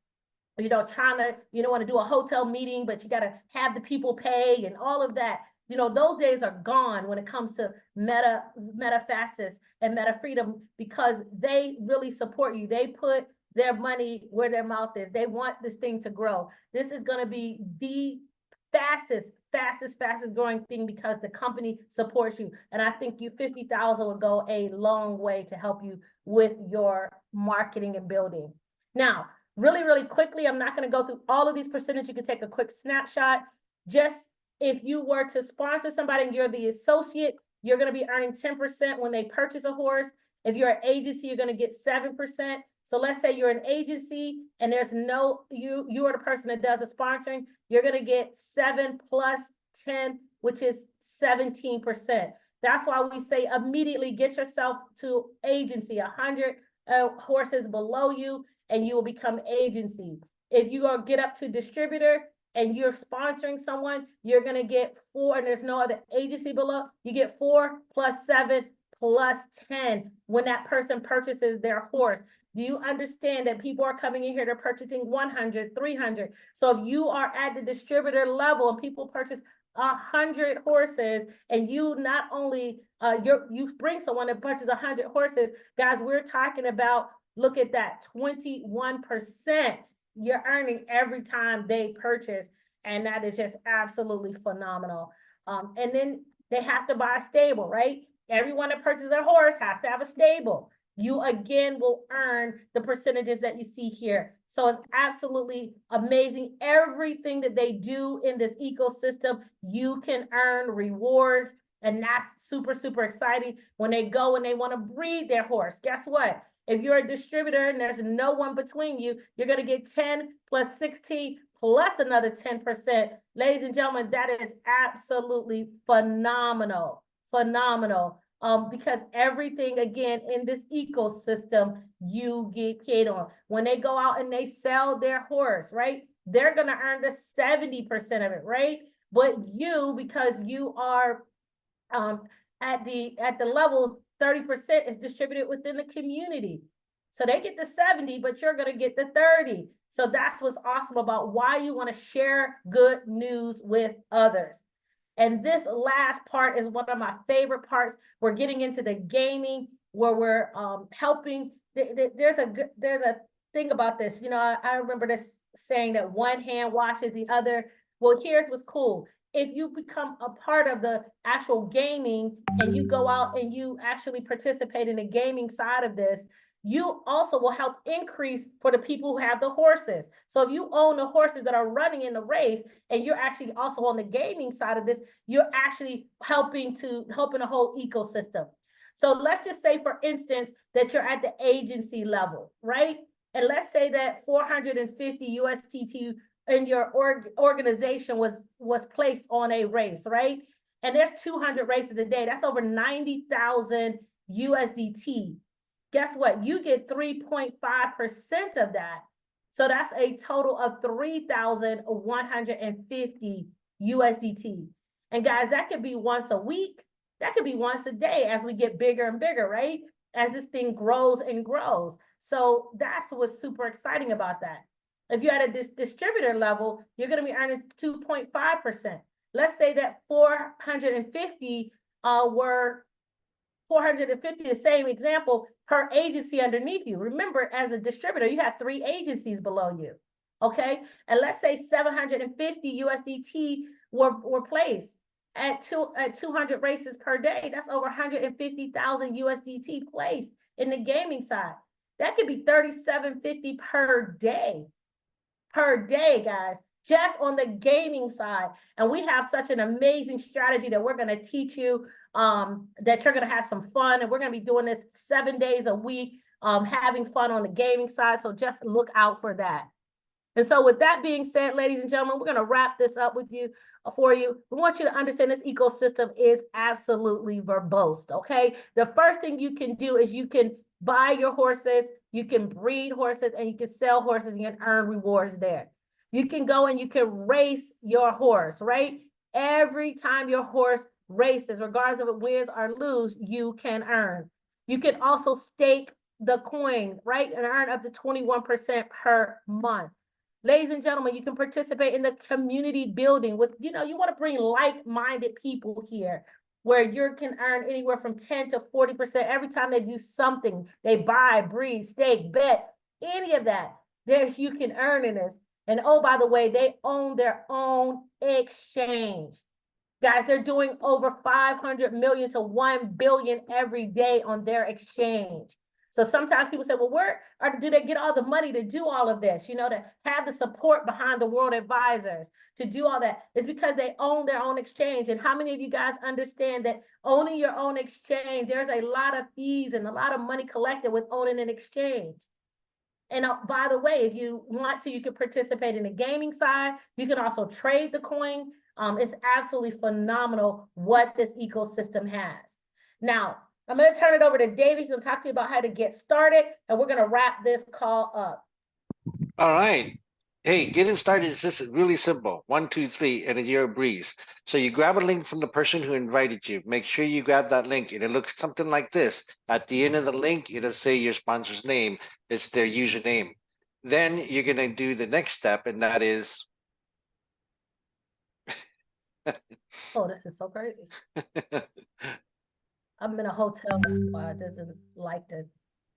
Speaker 1: trying to, want to do a hotel meeting, but you got to have the people pay and all of that. You know, those days are gone when it comes to MetaFastest and Meta Freedom, because they really support you. They put their money where their mouth is. They want this thing to grow. This is going to be the fastest growing thing because the company supports you. And I think 50,000 would go a long way to help you with your marketing and building. Now, really quickly, I'm not going to go through all of these percentages. You can take a quick snapshot. Just if you were to sponsor somebody and you're the associate, you're going to be earning 10% when they purchase a horse. If you're an agency, you're going to get 7%. So let's say you're an agency and there's no, you are the person that does the sponsoring, you're going to get 7 plus 10, which is 17%. That's why we say immediately get yourself to agency, 100 horses below you, and you will become agency. If you are get up to distributor and you're sponsoring someone, you're going to get 4, and there's no other agency below, you get 4 plus 7 plus 10 when that person purchases their horse. Do you understand that people are coming in here, they're purchasing 100, 300. So if you are at the distributor level and people purchase 100 horses, and you not only, you bring someone that purchases 100 horses, guys, we're talking about, look at that, 21% you're earning every time they purchase. And that is just absolutely phenomenal. And then they have to buy a stable, right? Everyone that purchases a horse has to have a stable. You again will earn the percentages that you see here. So it's absolutely amazing. Everything that they do in this ecosystem, you can earn rewards. And that's super exciting. When they go and they want to breed their horse, guess what? If you're a distributor and there's no one between you, you're going to get 10 plus 16 plus another 10%. Ladies and gentlemen, that is absolutely phenomenal. Because everything, again, in this ecosystem, you get paid on. When they go out and they sell their horse, right, they're going to earn the 70% of it, right? But you, because you are at the level, 30% is distributed within the community. So they get the 70, but you're going to get the 30. So that's what's awesome about why you want to share good news with others. And this last part is one of my favorite parts. We're getting into the gaming where we're helping. There's a thing about this. You know, I remember this saying that one hand washes the other. Well, here's what's cool. If you become a part of the actual gaming and you go out and you actually participate in the gaming side of this, you also will help increase for the people who have the horses. So if you own the horses that are running in the race and you're actually also on the gaming side of this, you're actually helping the whole ecosystem. So let's just say, for instance, that you're at the agency level, right? And let's say that 450 USDT in your organization was placed on a race, right? And there's 200 races a day. That's over 90,000 USDT. Guess what? You get 3.5% of that. So that's a total of 3,150 USDT. And guys, that could be once a week. That could be once a day as we get bigger and bigger, right? As this thing grows and grows. So that's what's super exciting about that. If you're at a distributor level, you're going to be earning 2.5%. Let's say that 450 were 450, the same example, per agency underneath you. Remember, as a distributor, you have 3 agencies below you, okay? And let's say 750 USDT were placed at 200 races per day. That's over 150,000 USDT placed in the gaming side. That could be 3,750 per day, guys, just on the gaming side. And we have such an amazing strategy that we're going to teach you, that you're going to have some fun. And we're going to be doing this 7 days a week, having fun on the gaming side. So just look out for that. And so with that being said, ladies and gentlemen, we're going to wrap this up with you, for you. We want you to understand this ecosystem is absolutely verbose, okay? The first thing you can do is you can buy your horses, you can breed horses, and you can sell horses and you can earn rewards there. You can go and you can race your horse, right? Every time your horse races, regardless of it wins or lose, you can earn. You can also stake the coin, right? And earn up to 21% per month. Ladies and gentlemen, you can participate in the community building with, you want to bring like-minded people here where you can earn anywhere from 10 to 40% every time they do something. They buy, breed, stake, bet, any of that. There you can earn in this. And oh, by the way, they own their own exchange. Guys, they're doing over 500 million to 1 billion every day on their exchange. So sometimes people say, well, do they get all the money to do all of this? To have the support behind the World Advisors to do all that. It's because they own their own exchange. And how many of you guys understand that owning your own exchange, there's a lot of fees and a lot of money collected with owning an exchange? And by the way, if you want to, you can participate in the gaming side. You can also trade the coin. It's absolutely phenomenal what this ecosystem has. Now, I'm going to turn it over to David. He's going to talk to you about how to get started, and we're going to wrap this call up.
Speaker 2: All right. Hey, getting started is just really simple. 1, 2, 3, and you're a breeze. So you grab a link from the person who invited you. Make sure you grab that link, and it looks something like this. At the end of the link, it'll say your sponsor's name. It's their username. Then you're going to do the next step, and that is...
Speaker 1: Oh, this is so crazy. I'm in a hotel, that's why it doesn't like the...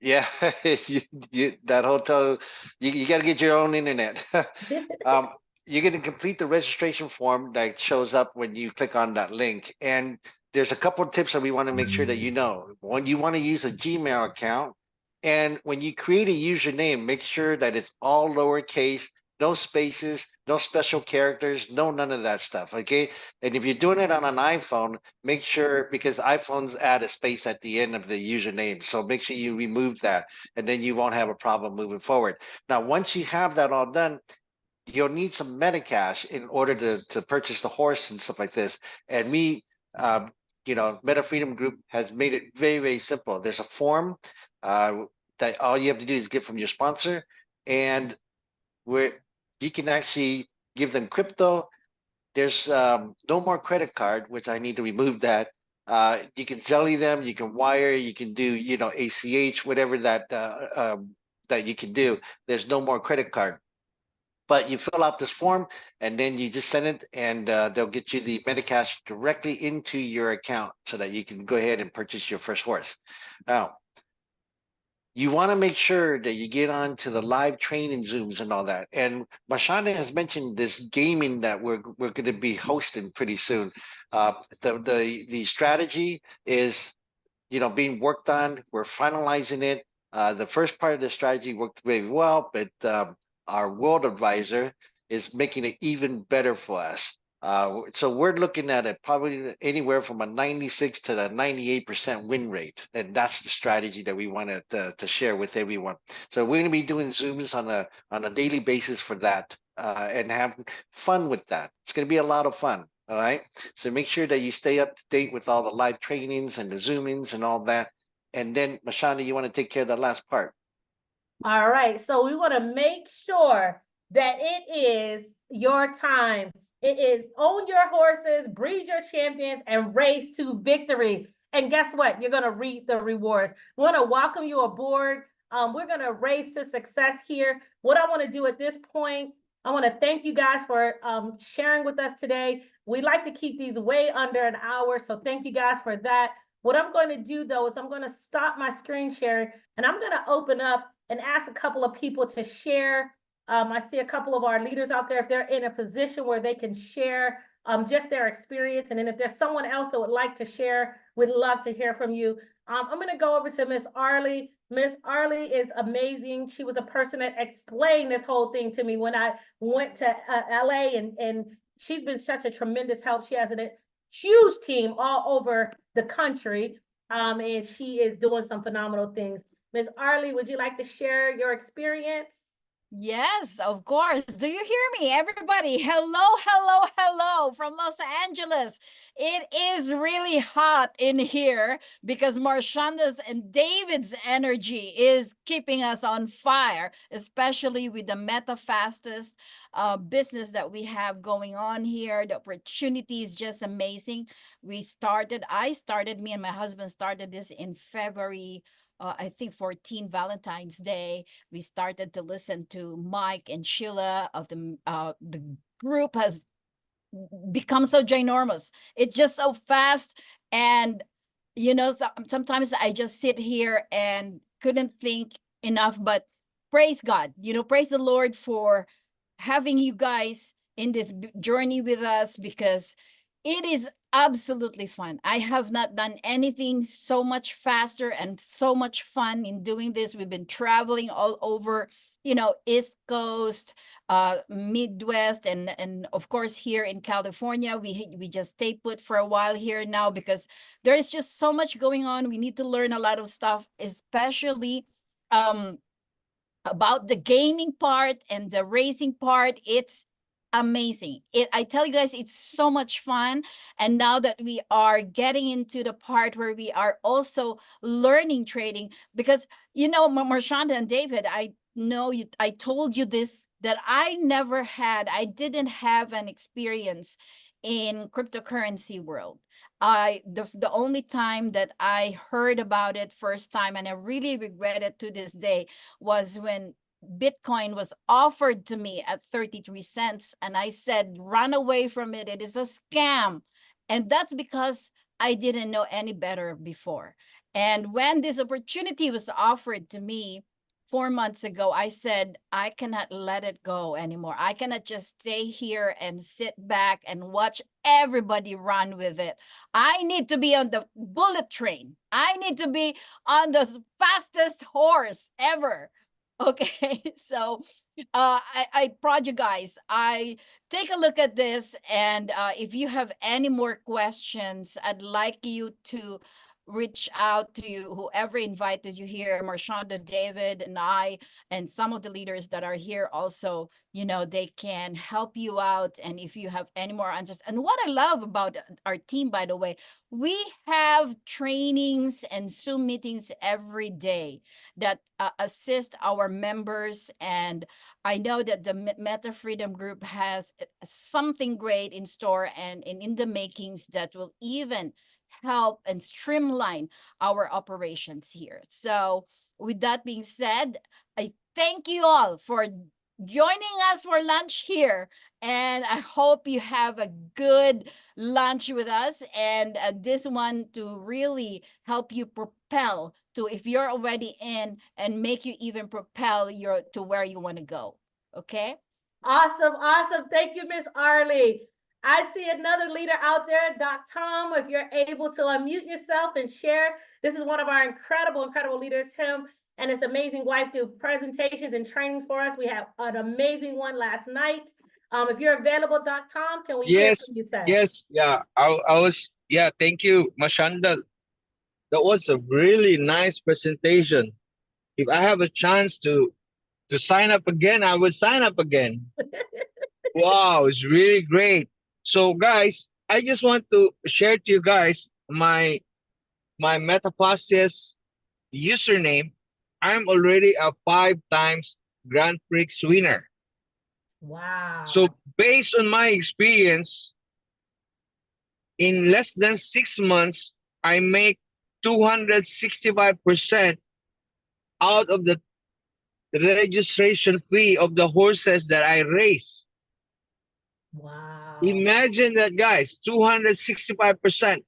Speaker 2: Yeah, that hotel, you got to get your own internet. You're going to complete the registration form that shows up when you click on that link. And there's a couple of tips that we want to make sure that you know. One, you want to use a Gmail account. And when you create a username, make sure that it's all lowercase, no spaces, no special characters, no none of that stuff, okay? And if you're doing it on an iPhone, make sure, because iPhones add a space at the end of the username, so make sure you remove that, and then you won't have a problem moving forward. Now, once you have that all done, you'll need some MetaCash in order to purchase the horse and stuff like this. And Meta Freedom Group has made it very, very simple. There's a form that all you have to do is get from your sponsor, and where you can actually give them crypto. There's no more credit card, which I need to remove that. You can Zelly them, you can wire, you can do, ACH, whatever that you can do. There's no more credit card. But you fill out this form, and then you just send it, and they'll get you the MetaCash directly into your account so that you can go ahead and purchase your first horse. Now, you want to make sure that you get on to the live training Zooms and all that. And Mashana has mentioned this gaming that we're going to be hosting pretty soon. The strategy is, being worked on. We're finalizing it. The first part of the strategy worked very well, but our world advisor is making it even better for us. So we're looking at it probably anywhere from a 96 to a 98% win rate. And that's the strategy that we wanted to share with everyone. So we're going to be doing Zooms on a daily basis for that and have fun with that. It's going to be a lot of fun. All right. So make sure that you stay up to date with all the live trainings and the Zoom-ins and all that. And then, Mashana, you want to take care of the last part.
Speaker 1: All right. So we want to make sure that it is your time. It is own your horses, breed your champions, and race to victory. And guess what? You're going to reap the rewards. We want to welcome you aboard. We're going to race to success here. What I want to do at this point, I want to thank you guys for sharing with us today. We like to keep these way under an hour, so thank you guys for that. What I'm going to do, though, is I'm going to stop my screen sharing, and I'm going to open up and ask a couple of people to share. I see a couple of our leaders out there, if they're in a position where they can share just their experience. And then if there's someone else that would like to share, we'd love to hear from you. I'm going to go over to Miss Arlie. Miss Arlie is amazing. She was the person that explained this whole thing to me when I went to LA, and she's been such a tremendous help. She has a huge team all over the country, and she is doing some phenomenal things. Miss Arlie, would you like to share your experience?
Speaker 3: Yes, of course. Do you hear me, everybody? Hello, hello, hello from Los Angeles. It is really hot in here because Marshanda's and David's energy is keeping us on fire, especially with the MetaFastest business that we have going on here. The opportunity is just amazing. Me and my husband started this in February I think 14 Valentine's Day, we started to listen to Mike and Sheila of the group has become so ginormous. It's just so fast. And, sometimes I just sit here and couldn't think enough, but praise God, praise the Lord for having you guys in this journey with us, because it is absolutely fun. I have not done anything so much faster and so much fun in doing this. We've been traveling all over, East Coast, Midwest, and of course here in California. We just stay put for a while here now because there is just so much going on. We need to learn a lot of stuff, especially about the gaming part and the racing part. It's amazing. I tell you guys, it's so much fun. And now that we are getting into the part where we are also learning trading, because Marshanda and David, I know I told you this, that I didn't have an experience in cryptocurrency world. The only time that I heard about it first time, and I really regret it to this day, was when Bitcoin was offered to me at 33 cents. And I said, run away from it. It is a scam. And that's because I didn't know any better before. And when this opportunity was offered to me 4 months ago, I said, I cannot let it go anymore. I cannot just stay here and sit back and watch everybody run with it. I need to be on the bullet train. I need to be on the fastest horse ever. Okay, so I prod you guys. I take a look at this, and if you have any more questions, I'd like you to reach out to you, whoever invited you here, Marshanda, David, and I, and some of the leaders that are here also, they can help you out. And if you have any more answers, and what I love about our team, by the way, we have trainings and Zoom meetings every day that assist our members. And I know that the Meta Freedom Group has something great in store and in the makings that will even help and streamline our operations here. So with that being said, I thank you all for joining us for lunch here, and I hope you have a good lunch with us, and this one to really help you propel to, if you're already in, and make you even propel to where you want to go. Okay.
Speaker 1: Awesome. Thank you, Miss Arlie. I see another leader out there, Doc Tom. If you're able to unmute yourself and share, this is one of our incredible leaders, him and his amazing wife do presentations and trainings for us. We had an amazing one last night. If you're available, Doc Tom, can we hear from you, sir?
Speaker 4: Yes, yeah. I was, yeah, thank you, Mashanda. That was a really nice presentation. If I have a chance to sign up again, I would sign up again. Wow, it's really great. So guys, I just want to share to you guys my MetaFastest username. I'm already a 5 times Grand Prix winner.
Speaker 1: Wow.
Speaker 4: So based on my experience, in less than 6 months, I make 265% out of the registration fee of the horses that I race.
Speaker 1: Wow.
Speaker 4: Imagine that, guys, 265%.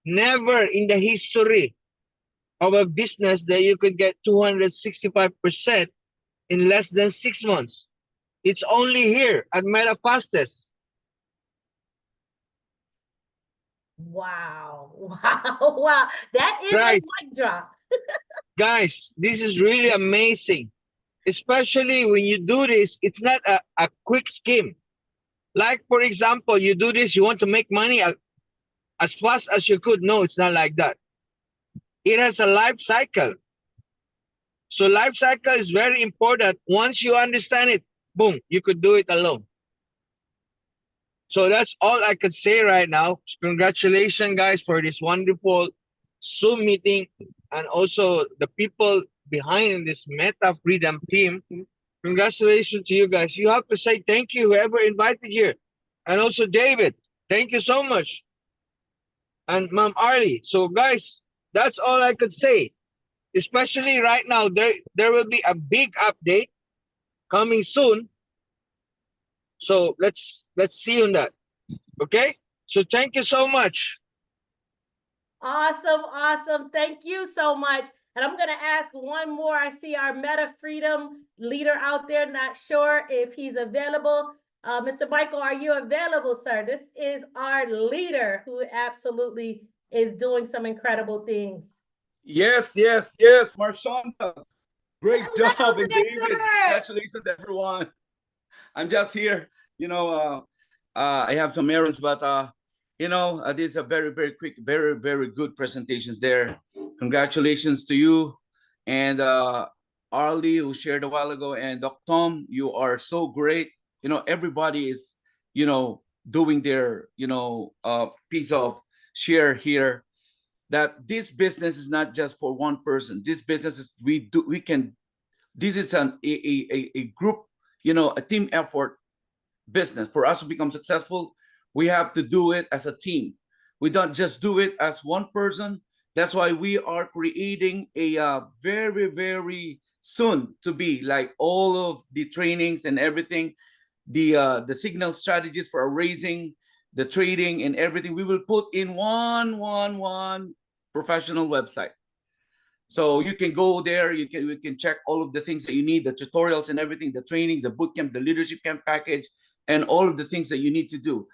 Speaker 4: Never in the history of a business that you could get 265% in less than 6 months. It's only here at MetaFastest.
Speaker 1: Wow. Wow. That is
Speaker 4: Guys,
Speaker 1: a mic drop.
Speaker 4: guys, this is really amazing. Especially when you do this, it's not a quick scheme. Like, for example, you do this, you want to make money as fast as you could. No, it's not like that. It has a life cycle. So life cycle is very important. Once you understand it, boom, you could do it alone. So that's all I could say right now. Congratulations, guys, for this wonderful Zoom meeting, and also the people behind this Meta Freedom team. Congratulations to you guys. You have to say thank you, whoever invited you. And also David, thank you so much. And Mom Arlie. So guys, that's all I could say. especially right now, there will be a big update coming soon. So let's see on that. Okay. So thank you so much.
Speaker 1: Awesome, awesome. Thank you so much. And I'm going to ask one more. I see our Meta Freedom leader out there. Not sure if he's available. Mr. Michael, are you available, sir? This is our leader who absolutely is doing some incredible things.
Speaker 5: Yes, Marshanda. Great
Speaker 1: Hello
Speaker 5: job, and
Speaker 1: there,
Speaker 5: David.
Speaker 1: sir.
Speaker 5: Congratulations, everyone. I'm just here. I have some errands, but these are very, very quick, very, very good presentations there. Congratulations to you and Arlie, who shared a while ago, and Doc Tom. You are so great. Everybody is, doing their, piece of share here. That this business is not just for one person. This business is this is a group, a team effort business. For us to become successful, we have to do it as a team. We don't just do it as one person. That's why we are creating a very, very soon to be, like, all of the trainings and everything, the signal strategies for raising, the trading and everything, we will put in one professional website. So you can go there, you can check all of the things that you need, the tutorials and everything, the trainings, the bootcamp, the leadership camp package, and all of the things that you need to do.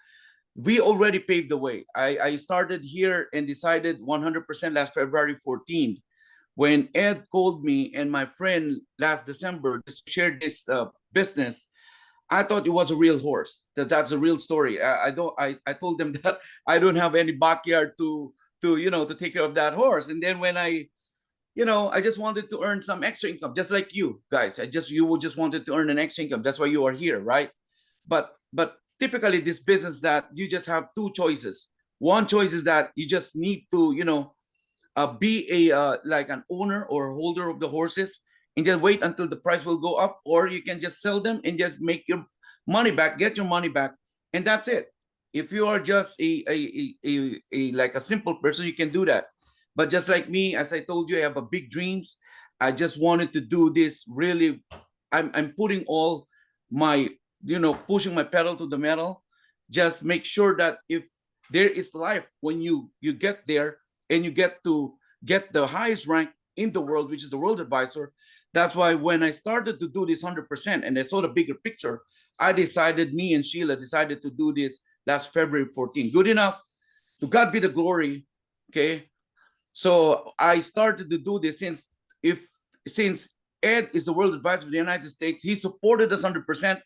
Speaker 5: We already paved the way. I started here and decided 100% last February 14th, when Ed called me and my friend last December to share this business. I thought it was a real horse. That's a real story. I told them that I don't have any backyard to take care of that horse. And then when I just wanted to earn some extra income, just like you guys. You just wanted to earn an extra income. That's why you are here, right? But typically this business, that you just have two choices. One choice is that you just need to, be like an owner or holder of the horses and just wait until the price will go up, or you can just sell them and just make your money back, get your money back, and that's it. If you are just like a simple person, you can do that. But just like me, as I told you, I have a big dreams. I just wanted to do this really. I'm putting all my, pushing my pedal to the metal. Just make sure that if there is life when you get there and you get to get the highest rank in the world, which is the World Advisor. That's why when I started to do this 100% and I saw the bigger picture, me and Sheila decided to do this last February 14. Good enough. To God be the glory. Okay. So I started to do this since Ed is the World Advisor of the United States. He supported us 100%.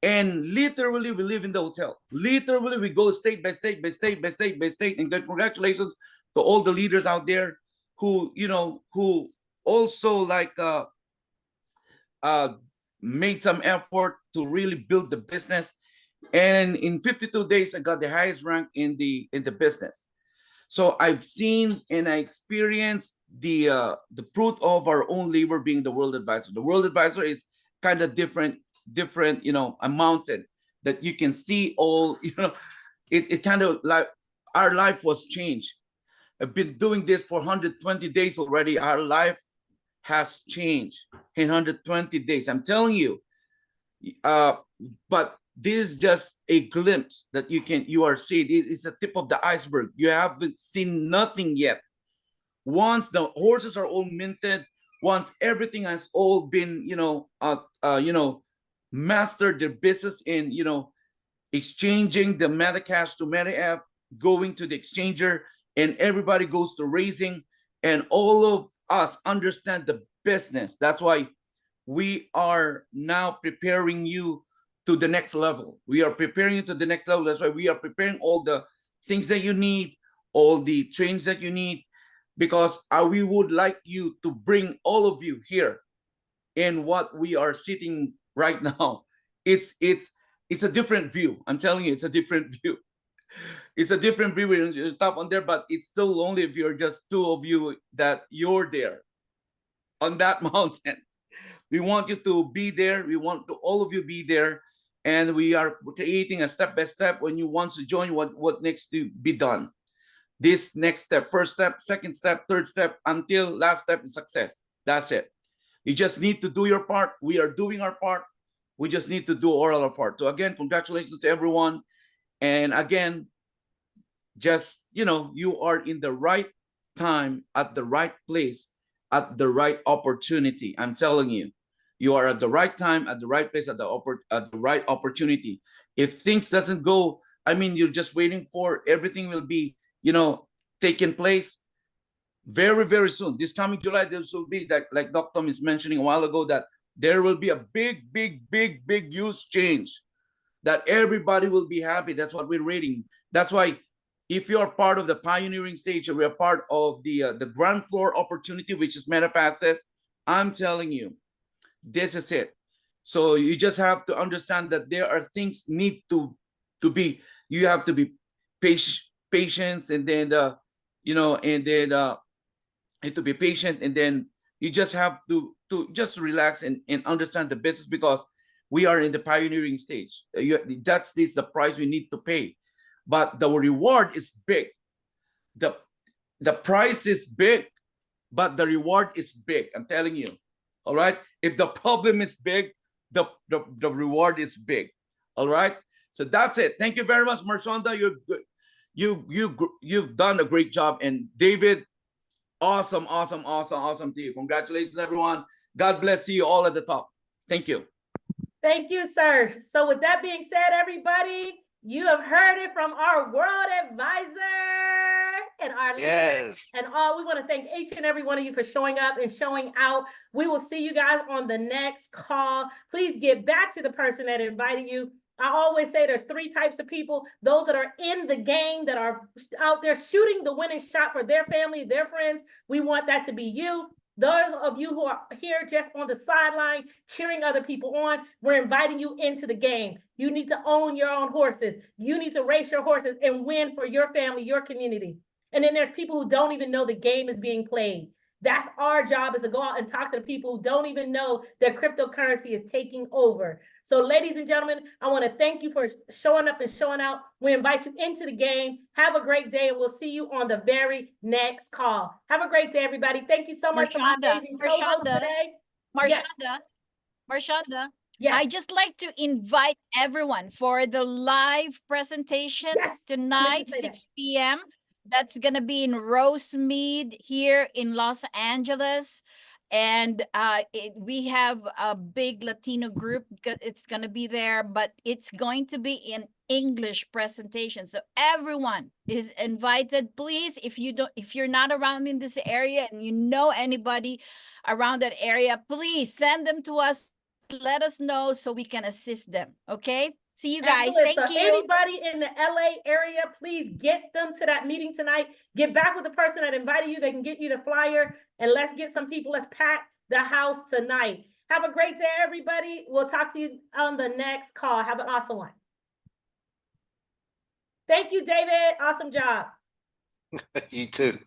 Speaker 5: And literally, we live in the hotel. Literally, we go state by state by state by state by state. And congratulations to all the leaders out there who also made some effort to really build the business. And in 52 days, I got the highest rank in the business. So I've seen and I experienced the fruit of our own labor being the World Advisor. The World Advisor is kind of different, a mountain that you can see all, it kind of like our life was changed. I've been doing this for 120 days already. Our life has changed in 120 days. I'm telling you. But this is just a glimpse that you are seeing. It's a tip of the iceberg. You haven't seen nothing yet. Once the horses are all minted, once everything has all been, mastered their business in, exchanging the MetaCash to MetaF, going to the exchanger, and everybody goes to raising, and all of us understand the business. That's why we are now preparing you to the next level. We are preparing you to the next level. That's why we are preparing all the things that you need, all the trains that you need, because we would like you to bring all of you here in what we are sitting right now. It's a different view. I'm telling you, it's a different view. It's a different view when you're top on there, but it's still only if you're just two of you that you're there on that mountain. We want you to be there. We want all of you be there. And we are creating a step by step when you want to join what needs to be done. this next step, first step, second step, third step, until last step is success. That's it. You just need to do your part. We are doing our part. We just need to do all our part. So again, congratulations to everyone. And again, just, you know, you are in the right time, at the right place, at the right opportunity. I'm telling you, you are at the right time, at the right place, at the right opportunity. If things doesn't go, I mean, you're just waiting for everything will be, you know, taking place very, very soon. This coming July, there will be that, like Dr. Tom is mentioning a while ago, that there will be a big, huge change that everybody will be happy. That's what we're reading. That's why if you're part of the pioneering stage, or we're part of the ground floor opportunity, which is MetaFastest, I'm telling you, this is it. So you just have to understand that there are things need to be, you have to be patient, and then you know, and then and to be patient, and then you just have to just relax and understand the business, because we are in the pioneering stage. That's the price we need to pay, but the reward is big. The price is big, but the reward is big. I'm telling you. All right. If the problem is big, the reward is big. All right. So that's it. Thank you very much, Marshanda. You've done a great job, and David, awesome to you. Congratulations, everyone. God bless you all at the top. Thank you.
Speaker 1: Thank you, sir. So with that being said, everybody, you have heard it from our world advisor and our leader. And we want to thank each and every one of you for showing up and showing out. We will see you guys on the next call. Please get back to the person that invited you. I always say there's three types of people: those that are in the game, that are out there shooting the winning shot for their family, their friends. We want that to be you. Those of you who are here just on the sideline cheering other people on, we're inviting you into the game. You need to own your own horses. You need to race your horses and win for your family, your community. And then there's people who don't even know the game is being played. That's our job, is to go out and talk to the people who don't even know that cryptocurrency is taking over. So ladies and gentlemen, I want to thank you for showing up and showing out. We invite you into the game. Have a great day, and we'll see you on the very next call. Have a great day, everybody. Thank you so much for my amazing co-host today.
Speaker 3: Marshanda,
Speaker 1: Yes.
Speaker 3: I just like to invite everyone for the live presentation tonight, 6 p.m. That's going to be in Rosemead here in Los Angeles. And we have a big Latino group. It's going to be there, but it's going to be in English presentation. So everyone is invited. Please, if you're not around in this area and you know anybody around that area, please send them to us. Let us know so we can assist them. Okay. See you guys.
Speaker 1: Excellent.
Speaker 3: Thank you.
Speaker 1: Anybody in the LA area, please get them to that meeting tonight. Get back with the person that invited you. They can get you the flyer, and let's get some people. Let's pack the house tonight. Have a great day, everybody. We'll talk to you on the next call. Have an awesome one. Thank you, David. Awesome job.
Speaker 2: You too.